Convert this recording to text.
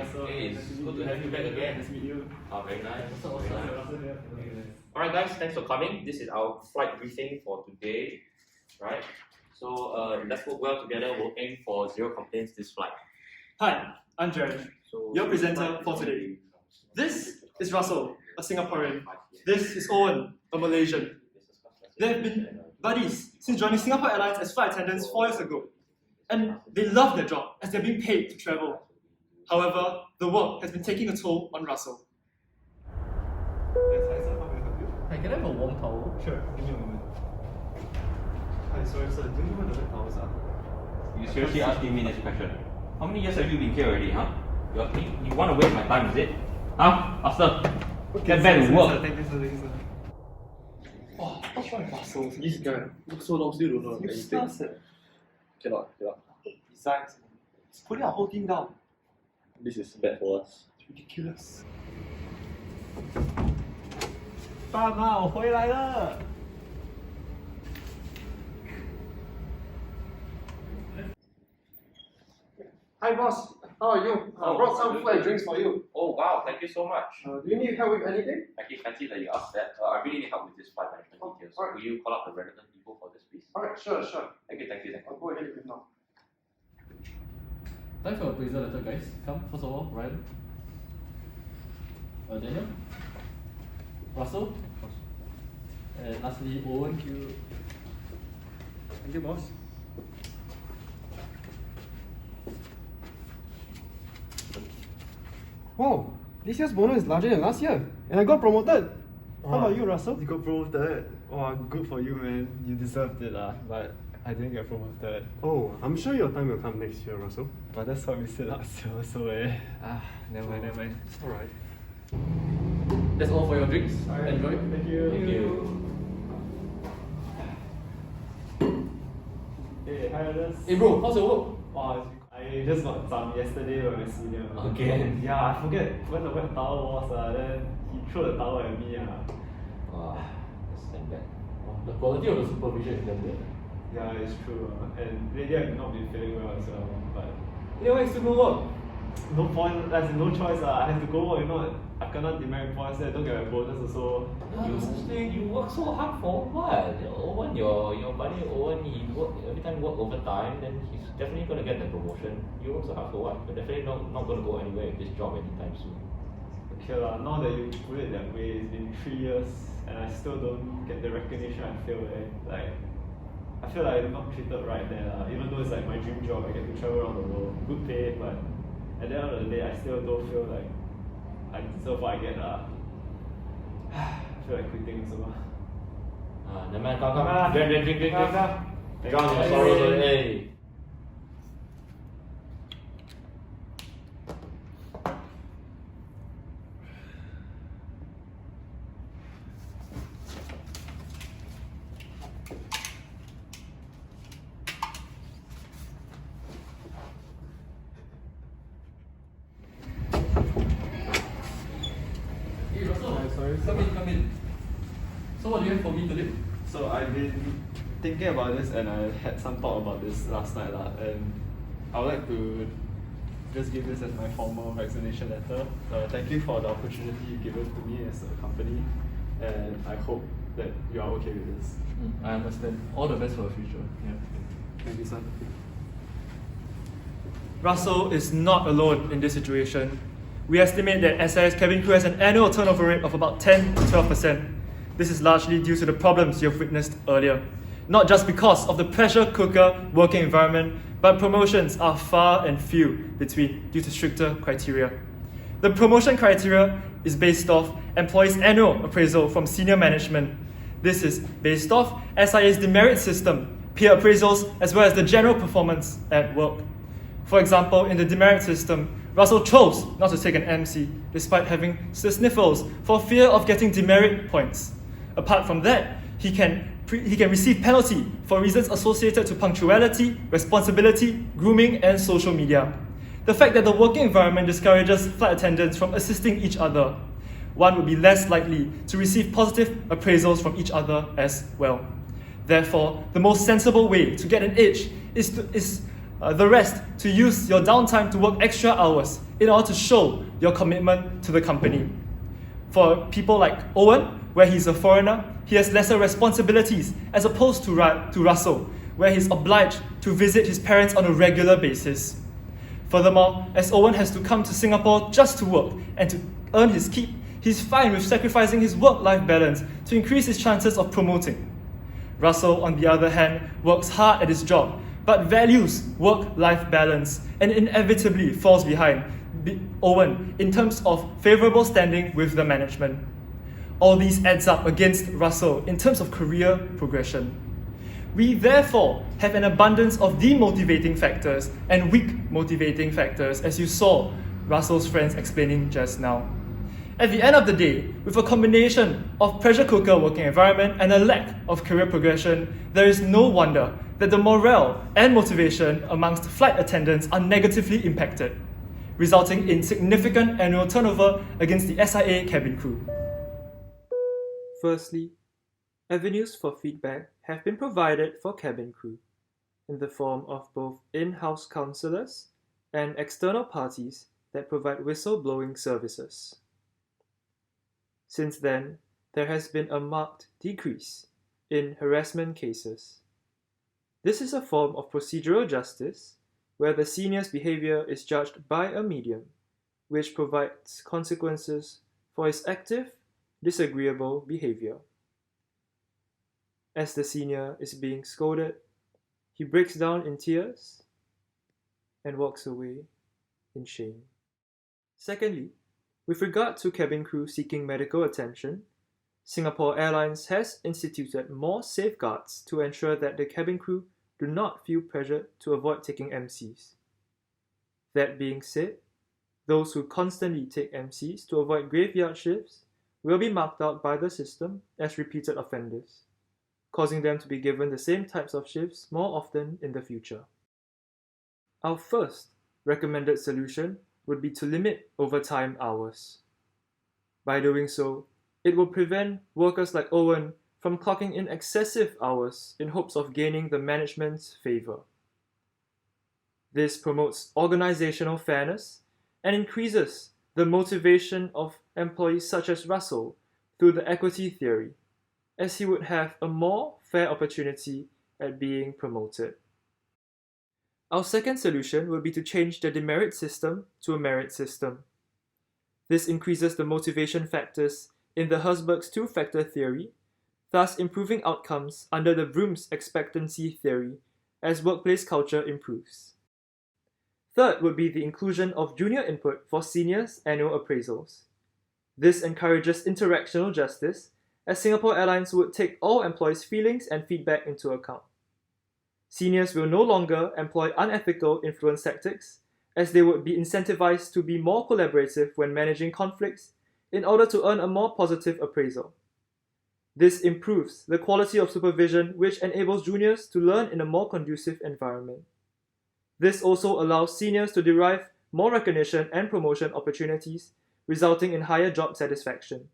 Hey, it's good to have you back again. Nice to meet you. Oh, very nice. What's Very up? nice. Alright guys, thanks for coming. This is our flight briefing for today. Right? So let's work well together. We'll aim for 0 complaints this flight. Hi, I'm Jared, your presenter for today. This is Russell, a Singaporean. This is Owen, a Malaysian. They have been buddies since joining Singapore Airlines as flight attendants 4 years ago. And they love their job as they're being paid to travel. However, the work has been taking a toll on Russell. Yes, hi sir, how may I help you? Hi, can I have a warm towel? Sure, give me a moment. Hi, sorry sir, do you know where the red towels are? You seriously asking me this question? How many years have you been here already, huh? You want to waste my time, is it? Huh? Faster! Get back to work! Thank you sir, thank you sir. Oh, what's wrong with Russell? This guy, look so long, still don't know anything. Cannot. Besides, he's putting our whole team down. This is bad for us. It's ridiculous. 爸妈，我回来了。 Hi boss, how are you? I brought some food and drinks for you. Oh wow, thank you so much. Do you need help with anything? Actually, fancy that you asked that. I really need help with this flight management details. alright. Will you call up the relevant people for this, please? Alright, sure. Thank you. I'll go ahead with it now. Time for appraisal letter, guys. Come, first of all, Ryan. Daniel. Russell. And lastly, Owen. Thank you boss. Wow, this year's bonus is larger than last year, and I got promoted. How about you, Russell? You got promoted. Oh, good for you man. You deserved it but I didn't get promoted. Oh, I'm sure your time will come next year, Russell. But that's what we said last year so never mind. It's alright. That's all for your drinks. Enjoy. Thank you. Thank you. Hey, hi others. Hey bro, how's your work? Oh, I just got some yesterday by my senior. Again? Yeah, I forget when the wet towel was, then he threw the towel at me. Wow, that's damn bad. The quality of the supervision is damn bad. Yeah, it's true. And lately I've not been feeling well as well. But anyway, still go work. No point, that's no choice. I have to go work, if not, I cannot demerit points there, don't get my bonus also. You work so hard for what? Owen, your buddy Owen, he work every time work overtime, then he's definitely gonna get the promotion. You work so hard for what? You're definitely not gonna go anywhere with this job anytime soon. Okay lah, now that you put it that way, it's been 3 years and I still don't get the recognition I feel like I feel like I'm not treated right there even though it's like my dream job, I get to travel around the world, good pay, but at the end of the day I still don't feel like I deserve what I get I feel like quitting so Never mind, come. Drink. Come. Drown your sorrows away. Hey Russell, Hi, sorry. come in. So what do you have for me today? So I've been thinking about this and I had some thought about this last night and I would like to just give this as my formal resignation letter. Thank you for the opportunity given to me as a company and I hope that you are okay with this. I understand. All the best for the future. Yeah. Thank you, sir. Russell is not alone in this situation. We estimate that SIA's cabin crew has an annual turnover rate of about 10 to 12%. This is largely due to the problems you've witnessed earlier. Not just because of the pressure cooker working environment, but promotions are far and few between due to stricter criteria. The promotion criteria is based off employees' annual appraisal from senior management. This is based off SIA's demerit system, peer appraisals, as well as the general performance at work. For example, in the demerit system, Russell chose not to take an MC despite having the sniffles for fear of getting demerit points. Apart from that, he can receive penalty for reasons associated to punctuality, responsibility, grooming, and social media. The fact that the working environment discourages flight attendants from assisting each other, one would be less likely to receive positive appraisals from each other as well. Therefore, the most sensible way to get an edge is the rest to use your downtime to work extra hours in order to show your commitment to the company. For people like Owen, where he's a foreigner, he has lesser responsibilities as opposed to Russell, where he's obliged to visit his parents on a regular basis. Furthermore, as Owen has to come to Singapore just to work and to earn his keep, he's fine with sacrificing his work-life balance to increase his chances of promoting. Russell, on the other hand, works hard at his job, but values work-life balance and inevitably falls behind Owen in terms of favourable standing with the management. All these adds up against Russell in terms of career progression. We therefore have an abundance of demotivating factors and weak motivating factors, as you saw Russell's friends explaining just now. At the end of the day, with a combination of pressure cooker working environment and a lack of career progression, there is no wonder that the morale and motivation amongst flight attendants are negatively impacted, resulting in significant annual turnover against the SIA cabin crew. Firstly, avenues for feedback have been provided for cabin crew in the form of both in-house counsellors and external parties that provide whistleblowing services. Since then, there has been a marked decrease in harassment cases. This is a form of procedural justice where the senior's behaviour is judged by a medium, which provides consequences for his active, disagreeable behaviour. As the senior is being scolded, he breaks down in tears and walks away in shame. Secondly, with regard to cabin crew seeking medical attention, Singapore Airlines has instituted more safeguards to ensure that the cabin crew do not feel pressure to avoid taking MCs. That being said, those who constantly take MCs to avoid graveyard shifts will be marked out by the system as repeated offenders, causing them to be given the same types of shifts more often in the future. Our first recommended solution would be to limit overtime hours. By doing so, it will prevent workers like Owen from clocking in excessive hours in hopes of gaining the management's favour. This promotes organisational fairness and increases the motivation of employees such as Russell through the equity theory, as he would have a more fair opportunity at being promoted. Our second solution will be to change the demerit system to a merit system. This increases the motivation factors in the Herzberg's two-factor theory, thus improving outcomes under the Vroom's expectancy theory as workplace culture improves. Third would be the inclusion of junior input for seniors' annual appraisals. This encourages interactional justice, as Singapore Airlines would take all employees' feelings and feedback into account. Seniors will no longer employ unethical influence tactics, as they would be incentivized to be more collaborative when managing conflicts in order to earn a more positive appraisal. This improves the quality of supervision, which enables juniors to learn in a more conducive environment. This also allows seniors to derive more recognition and promotion opportunities, resulting in higher job satisfaction.